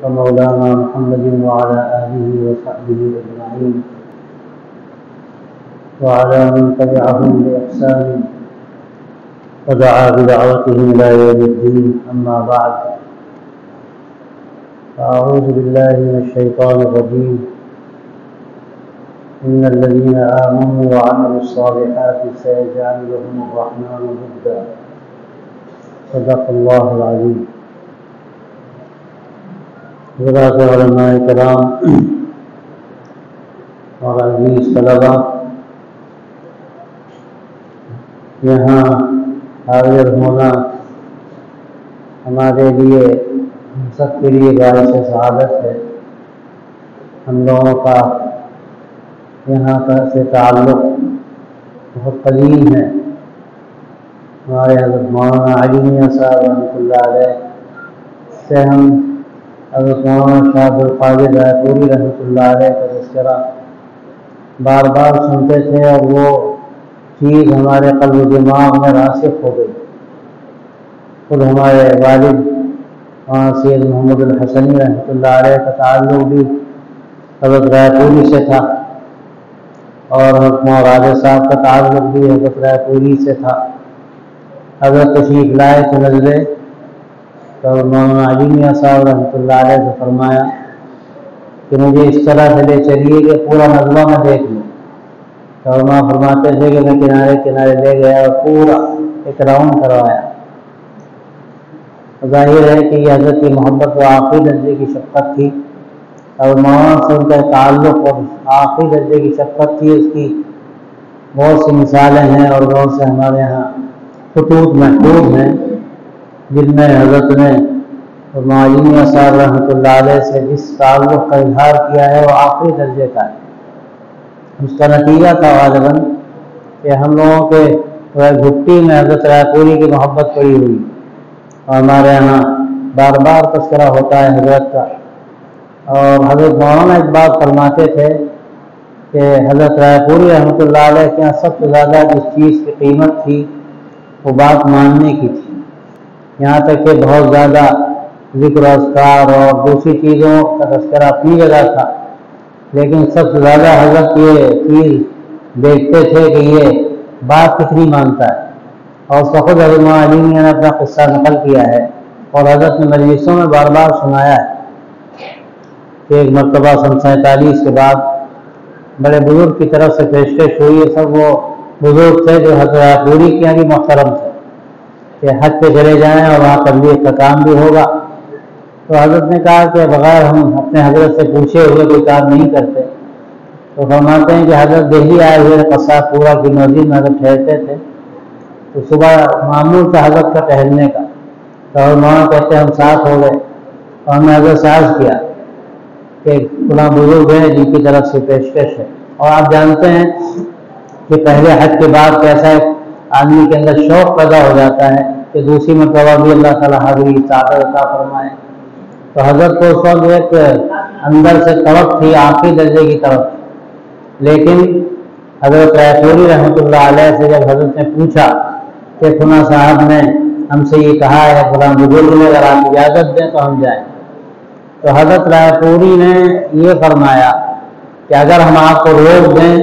ومولانا محمد وعلى آله وصحبه أجمعين وعلى من تبعهم بإحسان ودعا بدعوتهم إلى يوم الدين. أما بعد، فأعوذ بالله من الشيطان الرجيم. إن الذين آمنوا وعملوا الصالحات سيجعل لهم الرحمن ودا. صدق الله العظيم. حضرات علماء کرام اور عزیز طلباء، یہاں حاضر ہونا ہمارے لیے، ہم سب کے لیے باعث سعادت ہے. ہم لوگوں کا یہاں سے تعلق بہت قدیم ہے. ہمارے حضرت مولانا علی میاں صاحب رحمۃ اللہ علیہ سے ہم حضرت مولانا شاہ عبد القادر رائے پوری رحمۃ اللہ علیہ کا تذکرہ بار بار سنتے تھے، اور وہ چیز ہمارے قلب و دماغ میں راسخ ہو گئی. خود ہمارے والد سید محمد الحسنی رحمۃ اللہ علیہ کا تعلق بھی حضرت رائے پوری سے تھا، اور حضرت مولانا صاحب کا تعلق بھی حضرت رائے پوری سے تھا. حضرت تشریف لائے تھے نظرے تو مولانا علی میاں صاحب رحمۃ اللہ علیہ سے فرمایا کہ مجھے اس طرح سے لے چلیے کہ پورا نظمہ میں دیکھ لوں. تو وہاں فرماتے تھے کہ میں کنارے کنارے لے گیا اور پورا ایک راؤنڈ کروایا. ظاہر ہے کہ یہ حضرت کی محبت و آخری درجے کی شفقت تھی، اور مولانا سے ان کا تعلق اور آخری درجے کی شفقت تھی. اس کی بہت سی مثالیں ہیں اور بہت سے ہمارے یہاں خطوط محفوظ ہیں جن میں حضرت نے مولانا علی میاں صاحب رحمۃ اللہ علیہ سے جس تعلق کا اظہار کیا ہے وہ آخری درجے کا ہے. اس کا نتیجہ تھا غالباً کہ ہم لوگوں کے گھٹی میں حضرت رائے پوری کی محبت پڑی ہوئی، اور ہمارے یہاں بار بار تذکرہ ہوتا ہے حضرت کا. اور حضرت مولانا ایک بات فرماتے تھے کہ حضرت رائے پوری رحمۃ اللہ علیہ کے یہاں سب سے زیادہ جس چیز کی قیمت تھی وہ بات ماننے کی تھی. یہاں تک کہ بہت زیادہ ذکر و اذکار اور دوسری چیزوں کا تذکرہ اپنی جگہ تھا، لیکن سب سے زیادہ حضرت یہ چیز دیکھتے تھے کہ یہ بات کتنی مانتا ہے. اور اس وقت حضرت مولانا علی میاں نے اپنا قصہ نقل کیا ہے اور حضرت نے مجلسوں میں بار بار سنایا ہے کہ ایک مرتبہ سن 47 کے بعد بڑے بزرگ کی طرف سے پیشکش ہوئی. سب وہ بزرگ تھے جو حضرت پوری کے یہاں بھی محترم تھے کہ حج پہ چلے جائیں اور وہاں تبلیغ کا کام بھی ہوگا. تو حضرت نے کہا کہ بغیر ہم اپنے حضرت سے پوچھے ہوئے کوئی کام نہیں کرتے. تو فرماتے ہیں کہ حضرت دہلی آئے ہوئے قصاب پورا کی مسجد میں حضرت ٹھہرتے تھے. تو صبح معمول تھا حضرت کا ٹہلنے کا. تو مولانا کہتے ہم ساتھ ہو گئے اور ہم نے حضرت سے عرض کیا کہ فلاں بزرگ ہیں جن کی طرف سے پیشکش ہے. اور آپ جانتے ہیں کہ پہلے حج کے بعد کیسا آدمی کے اندر شوق پیدا ہو جاتا ہے کہ دوسری مرتبہ بھی اللہ تعالیٰ حاضری سعادت عطا فرمائے. تو حضرت کو اس وقت ایک اندر سے طرف تھی آخری درجے کی طرف. لیکن حضرت رائے پوری رحمۃ اللہ علیہ سے جب حضرت نے پوچھا کہ فلاں صاحب نے ہم سے یہ کہا ہے فلاں بزرگ نے اگر آپ اجازت دیں تو ہم جائیں، تو حضرت رائے پوری نے یہ فرمایا کہ اگر ہم آپ کو روک دیں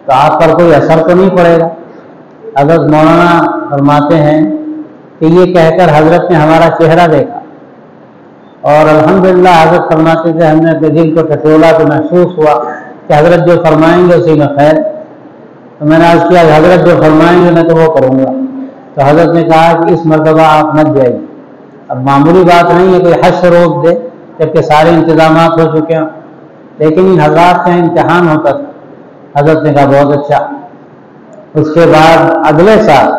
تو آپ پر کوئی اثر تو نہیں پڑے گا. حضرت مولانا فرماتے ہیں کہ یہ کہہ کر حضرت نے ہمارا چہرہ دیکھا، اور الحمدللہ حضرت فرماتے تھے ہم نے اپنے دل کو ٹٹولا تو محسوس ہوا کہ حضرت جو فرمائیں گے اسی میں خیر. تو میں نے عرض کیا کہ حضرت جو فرمائیں گے میں تو وہ کروں گا. تو حضرت نے کہا کہ اس مرتبہ آپ مت جائیے. اب معمولی بات نہیں ہے کوئی حج سے روک دے جبکہ سارے انتظامات ہو چکے ہیں، لیکن ان حضرات کا امتحان ہوتا تھا. حضرت نے کہا بہت اچھا. اس کے بعد اگلے سال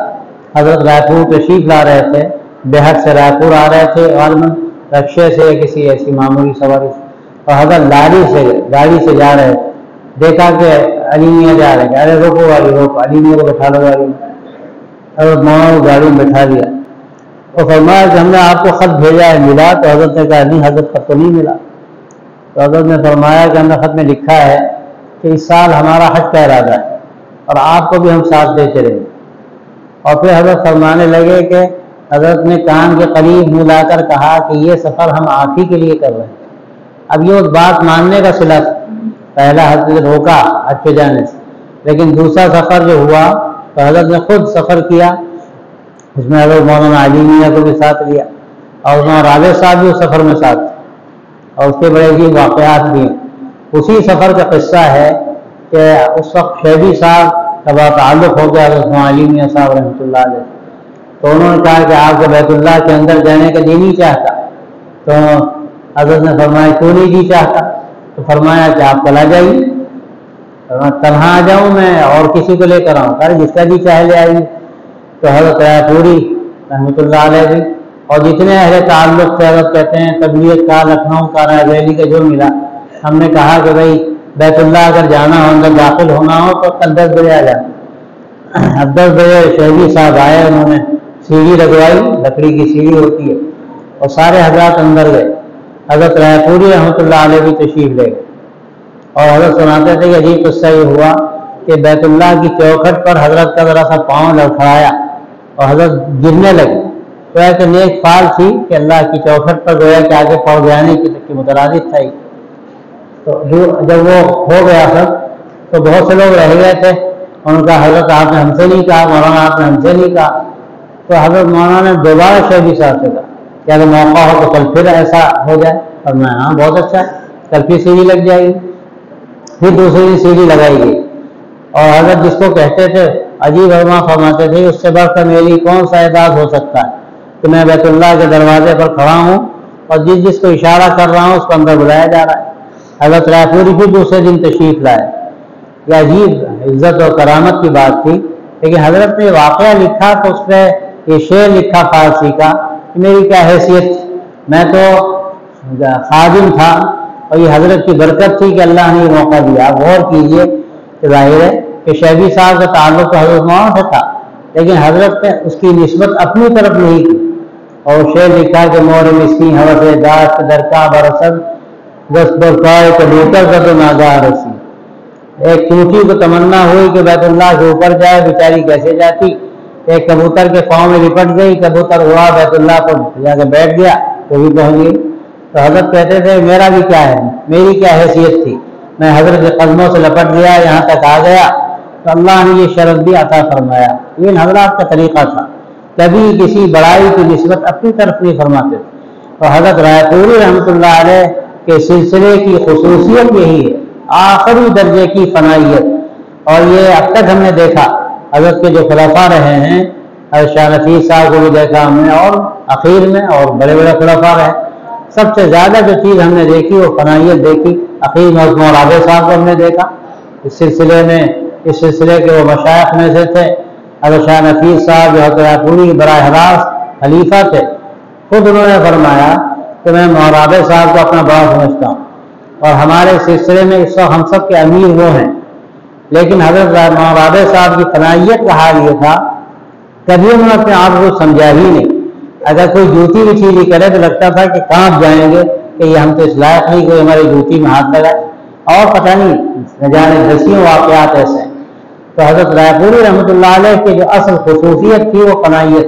حضرت رائے پور تشریف لا رہے تھے، بہت سے رائے پور آ رہے تھے غالباً رکشے سے یا کسی ایسی معمولی سواری سے، اور حضرت گاڑی سے جا رہے تھے. دیکھا کہ علی میاں جا رہے ہیں، ارے روکو گاڑی روکو، علی میاں کو بٹھا لو گاڑی میں. حضرت مولانا کو گاڑی میں بٹھا دیا اور فرمایا کہ ہم نے آپ کو خط بھیجا ہے، ملا؟ تو حضرت نے کہا نہیں حضرت خط تو نہیں ملا. تو حضرت نے فرمایا کہ ہم نے خط میں لکھا ہے کہ اس سال ہمارا حج کا ارادہ ہے اور آپ کو بھی ہم ساتھ دیتے رہے. اور پھر حضرت فرمانے لگے کہ حضرت نے کان کے قریب منہ لا کر کہا کہ یہ سفر ہم آپ ہی کے لیے کر رہے ہیں۔ اب یہ اس بات ماننے کا صلہ تھا، پہلا حضرت نے روکا حج پہ جانے سے، لیکن دوسرا سفر جو ہوا تو حضرت نے خود سفر کیا، اس میں حضرت مولانا علی میاں کو بھی ساتھ لیا اور مولانا رابع صاحب بھی اس سفر میں ساتھ تھے، اور اس کے بڑے عجیب واقعات بھی ہیں۔ اسی سفر کا قصہ ہے کہ اس وقت شیبی صاحب کا بڑا تعلق ہو گیا حضرت مولانا علی میاں صاحب رحمۃ اللہ علیہ، تو انہوں نے کہا کہ آپ کو بیت اللہ کے اندر جانے کا جی نہیں چاہتا، تو حضرت نے فرمایا کیوں نہیں جی چاہتا؟ تو فرمایا کہ آپ چلا جائیے، تنہا آ جاؤں میں اور کسی کو لے کر آؤں؟ کہا جس کا جی چاہے لے آئیے۔ تو حضرت رائے پوری رحمۃ اللہ علیہ بھی اور جتنے اہل تعلق تھے، حضرت کہتے ہیں تبلیغ کا، لکھنؤ کا، رائے بریلی کا جو ملا، ہم نے کہا کہ بھائی بیت اللہ اگر جانا ہو، اندر داخل ہونا ہو تو کل 10 بجے آ جانا۔ اب 10 بجے شہری صاحب آئے، انہوں نے سیڑھی لگوائی، لکڑی کی سیڑھی ہوتی ہے، اور سارے حضرات اندر گئے۔ حضرت رائے پوری رحمۃ اللہ علیہ بھی تشریف لے گئے، اور حضرت سناتے تھے کہ عجیب قصہ یہ ہوا کہ بیت اللہ کی چوکھٹ پر حضرت کا ذرا سا پاؤں لڑکھڑایا اور حضرت گرنے لگے، گویا کہ نیک فال تھی کہ اللہ کی چوکھٹ پر گویا کہ آگے پڑ جانے کی مترادف تھا۔ تو جب وہ ہو گیا سب تو بہت سے لوگ رہ گئے تھے، ان کا حضرت آپ نے ہم سے نہیں کہا، مولانا آپ نے ہم سے نہیں کہا۔ تو حضرت مولانا نے دوبارہ شیخی صاحب سے کہا کہ اگر موقع ہو تو کل پھر ایسا ہو جائے، اور میں ہاں بہت اچھا ہے، کل پھر سیڑھی لگ جائے گی۔ پھر دوسری سیڑھی لگائی گئی، اور حضرت جس کو کہتے تھے عجیب علما فرماتے تھے اس سے بڑھ کر میری کون سا اعزاز ہو سکتا ہے کہ میں بیت اللہ کے دروازے پر کھڑا ہوں اور جس کو اشارہ کر رہا ہوں اس کو اندر بلایا جا رہا ہے۔ حضرت رائے پوری پھر دوسرے دن تشریف لائے۔ یہ عجیب عزت اور کرامت کی بات تھی، لیکن حضرت نے واقعہ لکھا تو اس میں یہ شعر لکھا فارسی کا کہ میری کیا حیثیت تھی، میں تو خادم تھا، اور یہ حضرت کی برکت تھی کہ اللہ نے یہ موقع دیا۔ آپ غور کیجئے کہ ظاہر ہے کہ شیخی صاحب کا تعلق تو حضرت مولانا سے تھا، لیکن حضرت نے اس کی نسبت اپنی طرف نہیں کی، اور شعر لکھا کہ مور مسکین حوث داشت درکا برسد دست برفائے کبوتر کا تو ناگاہ رسی۔ ایک چونٹی کو تمنا ہوئی کہ بیت اللہ کے اوپر جائے، بیچاری کیسے جاتی، ایک کبوتر کے پاؤں میں لپٹ گئی، کبوتر اڑا بیت اللہ پر جا کے بیٹھ گیا، وہ بھی پہنچ گئی۔ تو حضرت کہتے تھے میرا بھی کیا ہے، میری کیا حیثیت تھی، میں حضرت کے قدموں سے لپٹ گیا، یہاں تک آ گیا، تو اللہ نے یہ شرف بھی عطا فرمایا۔ یہ ان حضرات کا طریقہ تھا، کبھی کسی بڑائی کی نسبت اپنی طرف نہیں فرماتے تھے۔ اور حضرت رائے پوری رحمۃ اللہ علیہ کے سلسلے کی خصوصیت یہی ہے، آخری درجے کی فنائیت، اور یہ اب تک ہم نے دیکھا حضرت کے جو خلفاء رہے ہیں، حضرت شاہ نفیس صاحب کو بھی دیکھا ہم نے، اور اخیر میں اور بڑے بڑے خلفاء رہے، سب سے زیادہ جو چیز ہم نے دیکھی وہ فنائیت دیکھی۔ اخیر میں مولانا رابع صاحب کو ہم نے دیکھا، اس سلسلے کے وہ مشائخ میں سے تھے۔ حضرت شاہ نفیس صاحب جو حضرت پوری براہ راست خلیفہ تھے، خود انہوں نے فرمایا کہ میں مولانا رابع صاحب کو اپنا بڑا سمجھتا ہوں، اور ہمارے سلسلے میں اس وقت ہم سب کے امیر وہ ہیں، لیکن حضرت مولانا رابع صاحب کی فنائیت کا حال یہ تھا کبھی انہوں نے اپنے آپ کو سمجھا ہی نہیں۔ اگر کوئی جوتی بھی چیزی کرے تو لگتا تھا کہ کانپ جائیں گے کہ یہ ہم تو اس لائق نہیں کوئی ہماری جوتی میں ہاتھ لگائے، اور پتہ نہیں نہ جانے دسیوں واقعات ایسے ہیں۔ تو حضرت رائے پوری رحمۃ اللہ علیہ کی جو اصل خصوصیت تھی وہ فنائیت،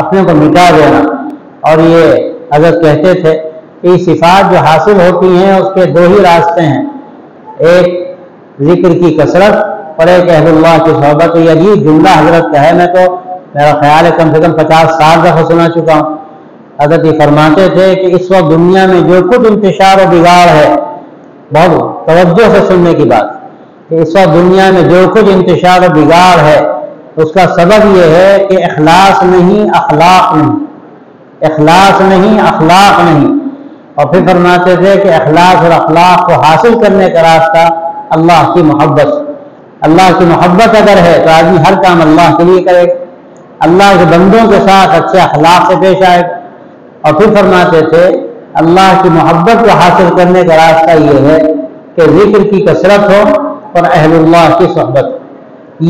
اپنے کو مٹا دینا، اور یہ حضرت کہتے تھے کہ یہ صفات جو حاصل ہوتی ہیں اس کے دو ہی راستے ہیں، ایک ذکر کی کثرت اور ایک اہل اللہ کی صحبت۔ یہ عجیب جملہ حضرت کا ہے، میں تو میرا خیال ہے کم سے کم 50 سال دفعہ سنا چکا ہوں۔ حضرت یہ فرماتے تھے کہ اس وقت دنیا میں جو کچھ انتشار و بگاڑ ہے، بہت توجہ سے سننے کی بات، کہ اس وقت دنیا میں جو کچھ انتشار و بگاڑ ہے اس کا سبب یہ ہے کہ اخلاص نہیں، اخلاق نہیں، اخلاص نہیں، اخلاق نہیں۔ اور پھر فرماتے تھے کہ اخلاص اور اخلاق کو حاصل کرنے کا راستہ اللہ کی محبت، اللہ کی محبت اگر ہے تو آدمی ہر کام اللہ کے لیے کرے، اللہ کے بندوں کے ساتھ اچھے اخلاق سے پیش آئے۔ اور پھر فرماتے تھے اللہ کی محبت کو حاصل کرنے کا راستہ یہ ہے کہ ذکر کی کثرت ہو اور اہل اللہ کی صحبت۔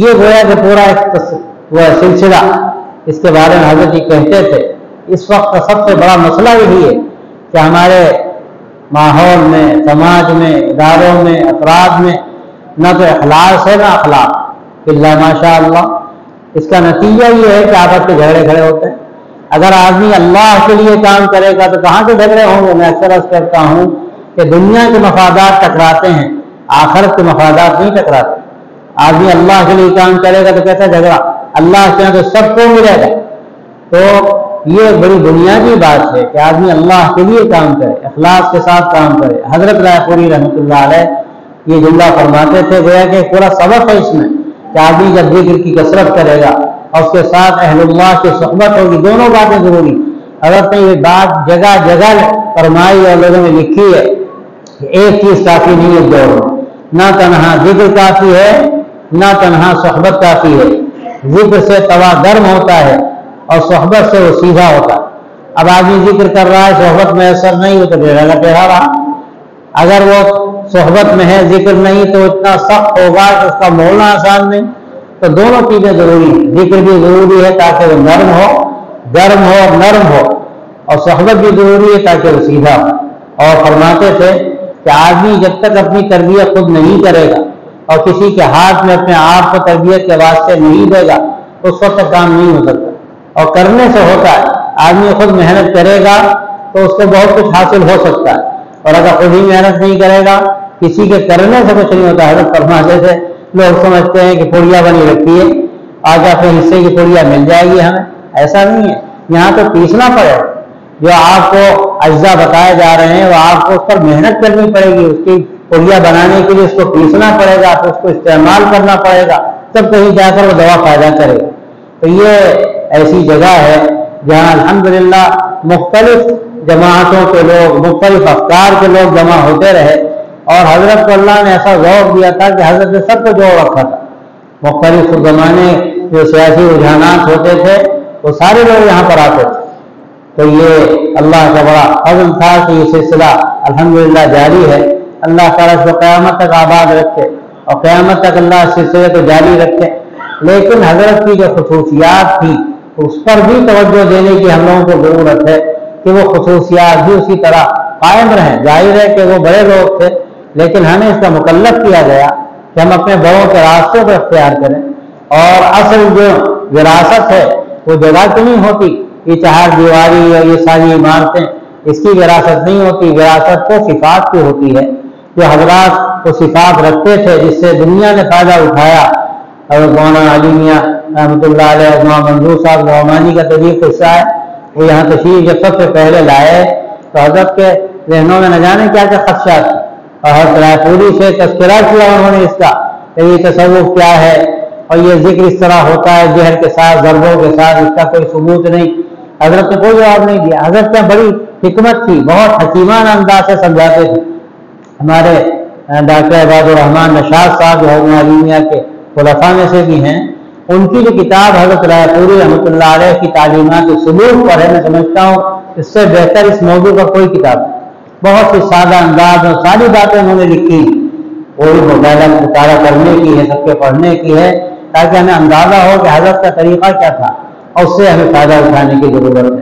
یہ گویا کہ پورا ایک سلسلہ، اس کے بارے میں حضرت جی کہتے تھے اس وقت کا سب سے بڑا مسئلہ یہی ہے کہ ہمارے ماحول میں، سماج میں، اداروں میں، افراد میں نہ تو اخلاص ہے نہ اخلاق، الا ماشاء اللہ۔ اس کا نتیجہ یہ ہے کہ آپس کے جھگڑے کھڑے ہوتے ہیں، اگر آدمی اللہ کے لیے کام کرے گا تو کہاں سے جھگڑے ہوں گے؟ میں اکثر عرض کرتا ہوں کہ دنیا کے مفادات ٹکراتے ہیں، آخرت کے مفادات نہیں ٹکراتے۔ آدمی اللہ کے لیے کام کرے گا تو کیسا جھگڑا؟ اللہ کے یہاں تو سب کو ملے گا۔ تو یہ بڑی بنیادی بات ہے کہ آدمی اللہ کے لیے کام کرے، اخلاص کے ساتھ کام کرے۔ حضرت رائے پوری رحمۃ اللہ علیہ یہ جملہ فرماتے تھے، گویا کہ پورا سبق ہے اس میں کہ آدمی جب ذکر کی کثرت کرے گا اور اس کے ساتھ اہل اللہ کی صحبت ہوگی، دونوں باتیں ضروری۔ حضرت نے یہ بات جگہ جگہ فرمائی اور لوگوں نے لکھی ہے کہ ایک چیز کافی نہیں ہے دور میں، نہ تنہا ذکر کافی ہے نہ تنہا صحبت کافی ہے۔ ذکر سے توا گرم ہوتا ہے اور صحبت سے وہ سیدھا ہوتا ہے۔ اب آدمی ذکر کر رہا ہے، صحبت میں اثر نہیں ہو تو ٹیڑھا رہا۔ اگر وہ صحبت میں ہے ذکر نہیں تو اتنا سخت ہوگا کہ اس کا موڑنا آسان نہیں۔ تو دونوں چیزیں ضروری ہیں، ذکر بھی ضروری ہے تاکہ وہ نرم ہو، گرم ہو اور نرم ہو، اور صحبت بھی ضروری ہے تاکہ وہ سیدھا ہو۔ اور فرماتے تھے کہ آدمی جب تک اپنی تربیت خود نہیں کرے گا اور کسی کے ہاتھ میں اپنے آپ کو تربیت کے واسطے نہیں دے گا اس وقت تک کام نہیں ہو سکتا۔ اور کرنے سے ہوتا ہے، آدمی خود محنت کرے گا تو اس کو بہت کچھ حاصل ہو سکتا ہے، اور اگر خود ہی محنت نہیں کرے گا کسی کے کرنے سے کچھ نہیں ہوتا۔ حضرت فرماتے تھے لوگ سمجھتے ہیں کہ پڑیا بنی رکھی ہے، آج اپنے حصے کی پڑیا مل جائے گی ہمیں، ایسا نہیں ہے۔ یہاں تو پیسنا پڑے گا، جو آپ کو اجزاء بتائے جا رہے ہیں وہ آپ کو اس پر محنت کرنی پڑے گی، اس کی پڑیا بنانے کے لیے اس کو پیسنا پڑے گا، پھر اس کو استعمال کرنا پڑے گا، تب کہیں جا کر وہ دوا فائدہ کرے گا۔ تو یہ ایسی جگہ ہے جہاں الحمدللہ مختلف جماعتوں کے لوگ، مختلف افکار کے لوگ جمع ہوتے رہے، اور حضرت کو اللہ نے ایسا ذوق دیا تھا کہ حضرت نے سب کو جوڑ رکھا تھا۔ مختلف زمانے جو سیاسی رجحانات ہوتے تھے وہ سارے لوگ یہاں پر آتے تھے۔ تو یہ اللہ کا بڑا فضل تھا کہ یہ سلسلہ الحمدللہ جاری ہے۔ اللہ تعالیٰ اس کو قیامت تک آباد رکھے اور قیامت تک اللہ اس سلسلے کو جاری رکھے۔ لیکن حضرت کی جو خصوصیات تھی اس پر بھی توجہ دینے کی ہم لوگوں کو ضرورت ہے کہ وہ خصوصیات بھی اسی طرح قائم رہیں۔ ظاہر ہے کہ وہ بڑے لوگ تھے، لیکن ہمیں اس کا مکلف کیا گیا کہ ہم اپنے بڑوں کے راستوں کو اختیار کریں۔ اور اصل جو وراثت ہے وہ جگہ کی نہیں ہوتی، یہ چہار دیواری اور یہ ساری عمارتیں، اس کی وراثت نہیں ہوتی، وراثت تو صفات کی ہوتی ہے۔ جو حضرات وہ صفات رکھتے تھے جس سے دنیا نے فائدہ اٹھایا، اور مولانا علی میاں رحمۃ اللہ علیہ، مولانا منظور صاحب نعمانی کا طریق قصہ ہے، وہ یہاں تشریف جب سب سے پہلے لائے تو حضرت کے ذہنوں میں نہ جانے کیا کیا خدشات تھے، اور حضرت رائے پوری سے تذکرہ کیا انہوں نے اس کا کہ یہ تصوف کیا ہے اور یہ ذکر اس طرح ہوتا ہے جہر کے ساتھ، ضربوں کے ساتھ، اس کا کوئی ثبوت نہیں۔ حضرت نے کوئی جواب نہیں دیا۔ حضرت کی بڑی حکمت تھی، بہت حکیمانہ انداز سے سمجھاتے تھے۔ ہمارے ڈاکٹر عباد الرحمان نشاط صاحب جو حضرت علی میاں کے خلفاء میں سے بھی ہیں، ان کی جو کتاب حضرت رائے پوری رحمۃ اللہ علیہ کی تعلیمات سلوک پر ہے، میں سمجھتا ہوں اس سے بہتر اس موضوع پر کوئی کتاب نہیں۔ بہت ہی سادہ انداز میں ساری باتیں انہوں نے لکھی، وہی مطالعہ کرنے کی ہے، سب کے پڑھنے کی ہے، تاکہ ہمیں اندازہ ہو کہ حضرت کا طریقہ کیا تھا اور اس سے ہمیں فائدہ اٹھانے کی ضرورت ہے۔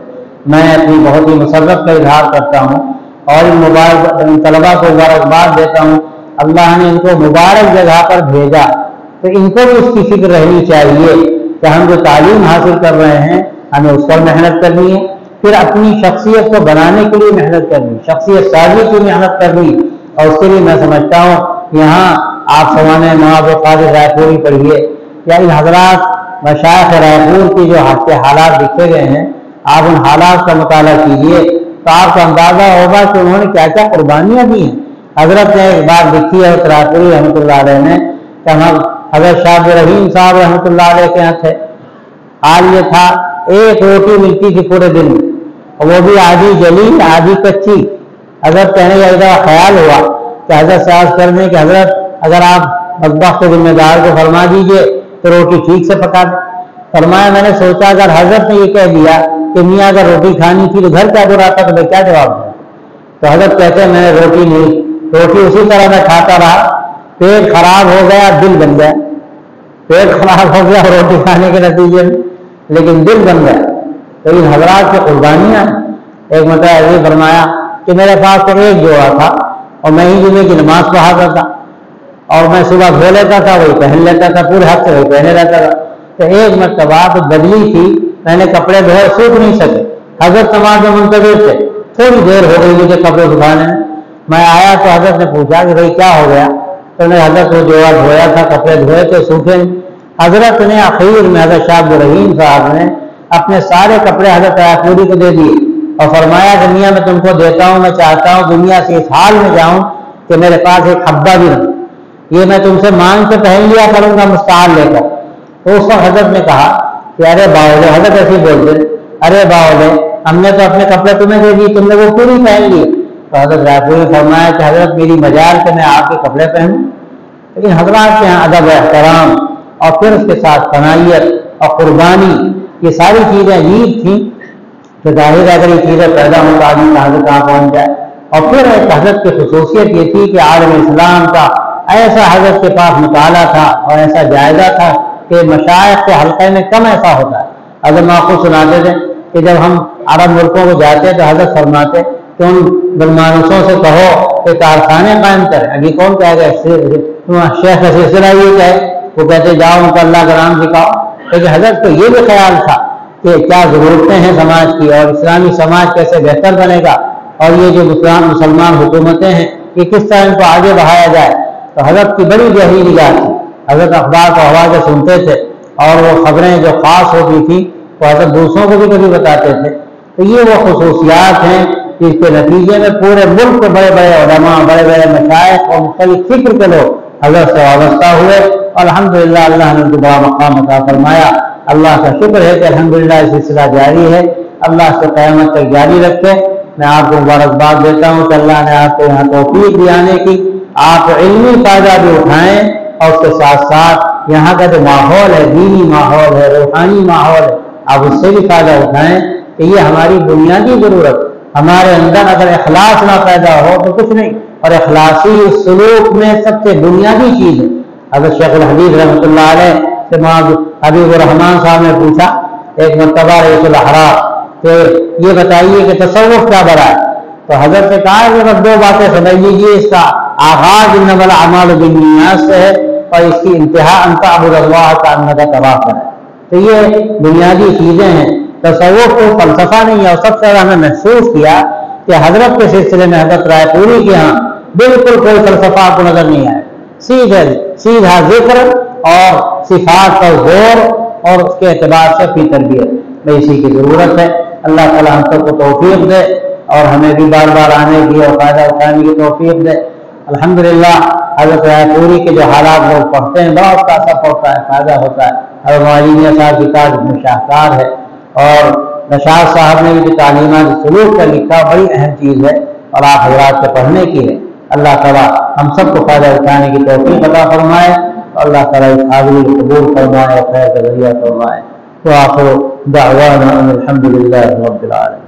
میں اپنی بہت ہی مسرت کا اظہار کرتا ہوں اور ان طلباء کو مبارکباد دیتا ہوں۔ اللہ نے ان کو مبارک جگہ پر بھیجا تو ان کو بھی اس کی فکر رہنی چاہیے کہ ہم جو تعلیم حاصل کر رہے ہیں ہمیں اس پر محنت کرنی ہے، پھر اپنی شخصیت کو بنانے کے لیے محنت کرنی، شخصیت سازی کی محنت کرنی، اور اس کے لیے میں سمجھتا ہوں یہاں آپ سوانے نواب قادر رائے پوری پڑھیے یا ان حضرات مشائخ رائے پور کی جو حالات لکھے گئے ہیں، آپ ان حالات کا مطالعہ کیجیے تو آپ کو اندازہ ہوگا کہ انہوں نے کیا کیا قربانیاں دی ہیں۔ حضرت نے ایک بات لکھی ہے رائے پوری رحمۃ اللہ علیہ نے کہ ہم حضرت شاہ عبد الرحیم صاحب رحمۃ اللہ علیہ کے یہاں تھے، حال یہ تھا ایک روٹی ملتی تھی پورے دن میں، اور وہ بھی آدھی جلی آدھی کچی۔ حضرت کہنے کا خیال ہوا کہ حضرت سے عرض کرنے کہ حضرت اگر آپ مطبخ کے ذمہ دار کو فرما دیجئے تو روٹی ٹھیک سے پکا دیں۔ فرمایا میں نے سوچا اگر حضرت نے یہ کہہ دیا کہ میاں اگر روٹی کھانی تھی تو گھر کیا برا تھا تو میں کیا جواب دوں؟ تو حضرت کہتے ہیں میں نے روٹی اسی طرح میں کھاتا رہا، پیٹ خراب ہو گیا، دل بن گیا، پیٹ خراب ہو گیا روٹی کھانے کے نتیجے میں، لیکن دل بن گیا۔ تو ان حضرات کی قربانیاں ایک مرتبہ یہ فرمایا کہ میرے پاس تو ایک جوڑا تھا اور میں ہی جمعے کی نماز پڑھاتا تھا اور میں صبح دھو لیتا تھا وہی پہن لیتا تھا، پورے ہفتے وہی پہنے رہتا تھا۔ تو ایک مرتبہ تو بدلی تھی میں نے کپڑے دھوئے سوکھ نہیں سکے، حضرت نماز میں منتظر تھے، تھوڑی دیر ہو گئی مجھے کپڑے سکھانے میں، میں آیا تو حضرت نے پوچھا کہ بھائی کیا ہو گیا؟ تو نے حضرت کو جو دھویا تھا کپڑے دھوئے تو سوکھے نہیں۔ حضرت نے آخر میں حضرت شاہ عبد الرحیم صاحب نے اپنے سارے کپڑے حضرت رائے پوری کو دے دیے اور فرمایا کہ میاں میں تم کو دیتا ہوں، میں چاہتا ہوں دنیا سے اس حال میں جاؤں کہ میرے پاس ایک حبہ بھی نہیں، یہ میں تم سے مانگ کے پہن لیا کروں گا مستعار لے کر۔ تو اس وقت حضرت نے کہا کہ ارے باولے، حضرت ایسے بولتے، ارے باولے ہم نے تو اپنے کپڑے تمہیں دے دیے، تم نے وہ پوری پہن لی۔ تو حضرت رائے پوری نے فرمایا کہ حضرت میری مجال کہ میں آپ کے کپڑے پہنوں، لیکن حضرات کے یہاں ادب و احترام اور پھر اس کے ساتھ قناعت اور قربانی، یہ ساری چیزیں عجیب تھیں کہ ظاہر اگر یہ چیزیں پیدا ہوں تو آدمی کہاں سے کہاں پہنچ جائے۔ اور پھر ایک حضرت کی خصوصیت یہ تھی کہ عالم اسلام کا ایسا حضرت کے پاس مطالعہ تھا اور ایسا جائزہ تھا کہ مشائخ کے حلقے میں کم ایسا ہوتا ہے۔ اگر میں آپ کو سناتے تھے کہ جب ہم عرب ملکوں کو جاتے تو حضرت فرماتے کہ ان بدمانسوں سے کہو کہ کارخانے قائم کریں۔ ابھی کون کہے گا شیخ کا سلسلہ یہ کہے، وہ کہتے جاؤ ان کو اللہ کا نام سکھاؤ۔ لیکن حضرت کو یہ بھی خیال تھا کہ کیا ضرورتیں ہیں سماج کی اور اسلامی سماج کیسے بہتر بنے گا، اور یہ جو مسلمان حکومتیں ہیں یہ کس طرح ان کو آگے بڑھایا جائے۔ تو حضرت کی بڑی گہری نگاہ تھی۔ حضرت اخبار کو ہوا کے سنتے تھے اور وہ خبریں جو خاص ہوتی تھیں تو حضرت دوسروں کو بھی کبھی بتاتے تھے۔ تو یہ وہ خصوصیات ہیں جس کے نتیجے میں پورے ملک کے بڑے بڑے علماء، بڑے بڑے مشائخ اور مختلف فکر کے لوگ حضرت سے وابستہ ہوئے، اور الحمدللہ اللہ نے ان کو بڑا مقام عطا فرمایا۔ اللہ کا شکر ہے کہ الحمدللہ یہ سلسلہ جاری ہے، اللہ سے قیامت تک جاری رکھے۔ میں آپ کو مبارکباد دیتا ہوں کہ اللہ نے آپ کو یہاں توفیق دی آنے کی، آپ علمی فائدہ بھی اٹھائیں، اور اس کے ساتھ ساتھ یہاں کا جو ماحول ہے، دینی ماحول ہے، روحانی ماحول ہے، آپ اس سے بھی فائدہ اٹھائیں کہ یہ ہماری بنیادی ضرورت۔ ہمارے اندر اگر اخلاص نہ پیدا ہو تو کچھ نہیں، اور اخلاصی سلوک میں سب سے بنیادی چیز ہے۔ حضرت شیخ الحدیث رحمۃ اللہ علیہ سے حبیب الرحمان صاحب نے پوچھا ایک مرتبہ رئیس الاحرار کہ یہ بتائیے کہ تصوف کیا بڑا ہے؟ تو حضرت نے کہا کہ بس دو باتیں سمجھ لیجیے، اس کا آغاز انما الاعمال بالنیات سے ہے اور اس کی انتہا ان تعبد اللہ کانک تراہ ہے۔ تو یہ بنیادی چیزیں ہیں۔ تصوف کو فلسفہ نہیں ہے، اور سب سے زیادہ ہمیں محسوس کیا کہ حضرت کے سلسلے میں حضرت رائے پوری کے ہاں بالکل کوئی فلسفہ آپ کو نظر نہیں آئے، سیدھا ذکر اور صفات پر زور اور اس کے اعتبار سے فی تربیت میں اسی کی ضرورت ہے۔ اللہ تعالیٰ ہم سب کو توفیق دے اور ہمیں بھی بار بار آنے کی اور فائدہ اٹھانے کی توفیق دے۔ الحمدللہ حضرت رائے پوری کے جو حالات لوگ پڑھتے ہیں بہت کا اثر پڑتا ہے، فائدہ ہوتا ہے۔ اور معلومیہ صاحب کی کتاب اتنی شاہکار ہے، اور نشاط صاحب نے بھی تعلیمات سلوک کا لکھا، بڑی اہم چیز ہے اور آپ حضرات سے پڑھنے کی ہے۔ اللہ تعالیٰ ہم سب کو فائدہ اٹھانے کی توفیق عطا فرمائے، اور اللہ تعالیٰ اس حاضری کو قبول فرمائے اور خیر کا ذریعہ فرمائے۔ وآخر دعوانا ان الحمد للہ رب العالمین۔